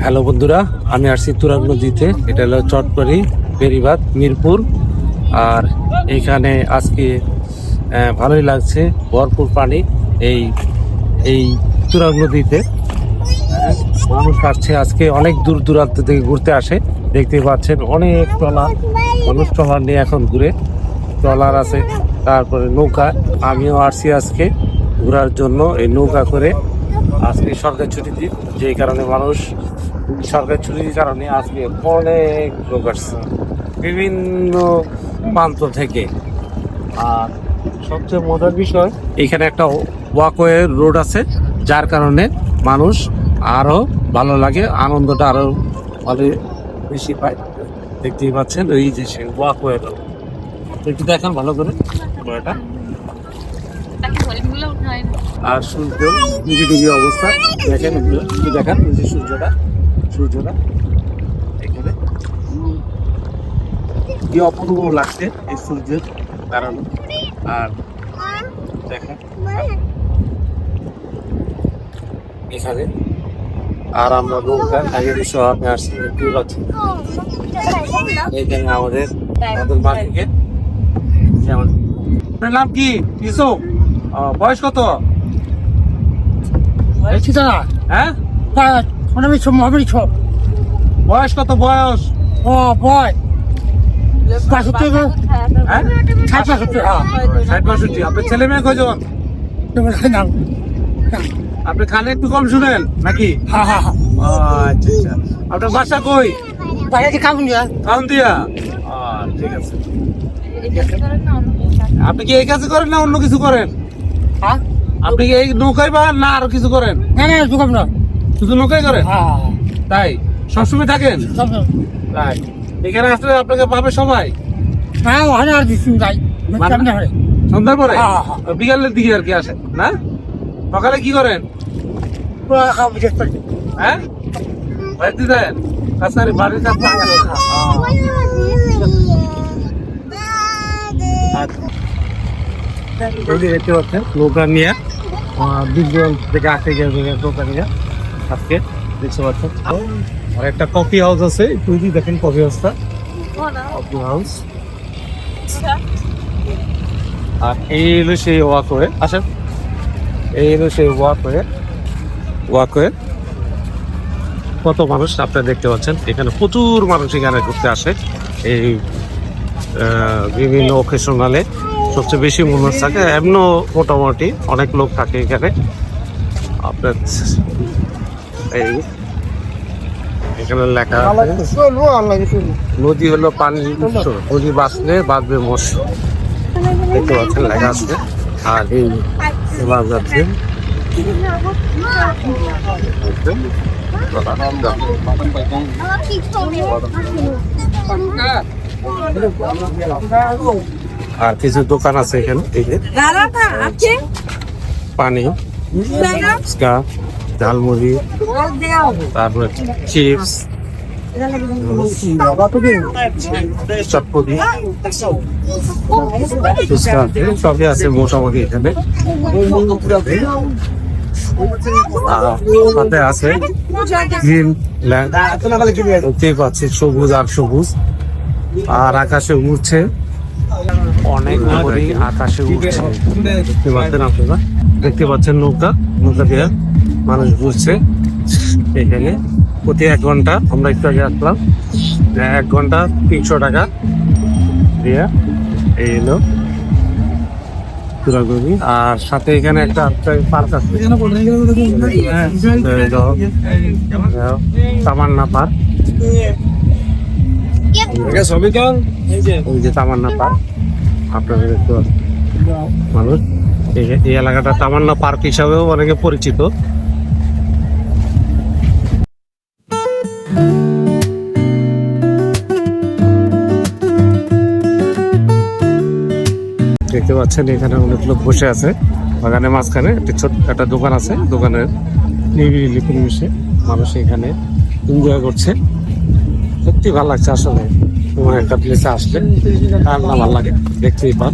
Hello বন্ধুরা, আমি আসছি তুরাগ নদীতে। এটা হলো চটপাড়ি বেরিবাদ মিরপুর। আর এখানে আজকে ভালোই লাগছে, ভরপুর পানি এই এই তুরাগ নদীতে। মানুষ আসছে আজকে, অনেক দূর দূরান্ত থেকে ঘুরতে আসে। দেখতে পাচ্ছেন অনেক ট্রলার, মানুষ ট্রলার নিয়ে এখন ঘুরে। ট্রলার আছে, তারপরে নৌকা। আমিও আসছি আজকে ঘোরার জন্য এই নৌকা করে। আজকে সরকারি ছুটির দিন, যেই কারণে মানুষ সরকারি ছুটির কারণে আজকে অনেক লোক আসছে বিভিন্ন প্রান্ত থেকে। আর সবচেয়ে মজার বিষয়, এখানে একটা ওয়াকওয়ে রোড আছে, যার কারণে মানুষ আরো ভালো লাগে, আনন্দটা আরো ভালো বেশি পায়। দেখতেই পাচ্ছেন ওই যে সে ওয়াকওয়ে রোড, একটু দেখেন ভালো করে এটা। আর সূর্য ডুবি ডুবি অবস্থা দেখেন, একটু দেখান ওই যে সূর্যটা এখানে কি অপূর্ব লাগছে এই সূর্যের কারণে। আর দেখেন এখানে, আর আমরা নৌকা আগে সহ আপনি আসছি দেখতে পাচ্ছি। এখানে আমাদের মালিকের নাম কি? ইসুক। বয়স কত? হ্যাঁ, বয়স কত? বয়স 60-65। আপনার ছেলে মেয়ে কয়জন? আপনি কানে একটু কম শুনেন নাকি? আচ্ছা, আপনার বাসা কই? কাউন্দিয়া। ঠিক আছে। আপনি কি এই কাজ করেন না অন্য কিছু করেন? আপনি কি এই নৌকায় বা না আরো কিছু করেন? না, শুধু নৌকায় করেন? তাই সবসময় থাকেন? তাই এখানে আসলে আপনাকে পাবে সবাই? সন্ধ্যার পরে বিকালের দিকে আর কি আসেন না? সকালে কি করেন? হ্যাঁ, বাড়িতে দেন? বাড়িতে দেখতে পাচ্ছেন নৌকা নিয়ে বিজন থেকে আসে গেছে নৌকা নিয়ে আজকে দেখতে পাচ্ছেন। আর একটা কফি হাউস আছে, তুই দেখেন কফি হাউসটা, কফি হাউস। আর এই হলো সেই ওয়াকওয়ে। আসেন, এই হলো সেই ওয়াকওয়ে। কত মানুষ আপনারা দেখতে পাচ্ছেন, এখানে প্রচুর মানুষ এখানে ঘুরতে আসে। এই বিভিন্ন অকেশনালে সবচেয়ে বেশি মানুষ থাকে, এমনও মোটামুটি অনেক লোক থাকে এখানে। আপনার এই এখানে লেখা নদী হলো পানির উৎস, নদী বাঁচবে মৎস্য, দেখতে পাচ্ছেন লেখা আছে। আর এই এবার যাচ্ছে আর কিছু দোকান আছে এখানে, এই যে পানি, ঝালমুড়ি, তারপরে চিপস, চটপটি, সবই আছে মোটামুটি এখানে। সাথে আছে গ্রিন ল্যান্ড, দেখতেই পাচ্ছি সবুজ আর সবুজ। আর আকাশে উঠছে অনেক উপরেই, আকাশে উঠছে দেখতে পাচ্ছেন আপনারা। দেখতে পাচ্ছেন নৌকা দিয়ে মানুষ ঘুরছে এখানে। প্রতি 1 ঘন্টা, আমরা একটু আগে আসলাম, 1 ঘন্টা 300 টাকা দিয়ে এই এলো তুরাগনি। আর সাথে এখানে একটা পার্ক আছে, তামান্না পার্ক। ওই যে তামান্না পার্ক আপনাদের দেখতে পাচ্ছেন। মানুষ এই এলাকাটা তামান্না পার্ক হিসাবেও অনেকে পরিচিত। দেখতে পাচ্ছেন এখানে অনেক লোক বসে আছে বাগানের মাঝখানে। একটি ছোট্ট একটা দোকান আছে, দোকানের নিরিবিলি পরিবেশে মানুষ এখানে এনজয় করছে। সত্যি ভালো লাগছে আসলে, তোমার একটা প্লেসে আসলে আর না ভালো লাগে, দেখতেই পান।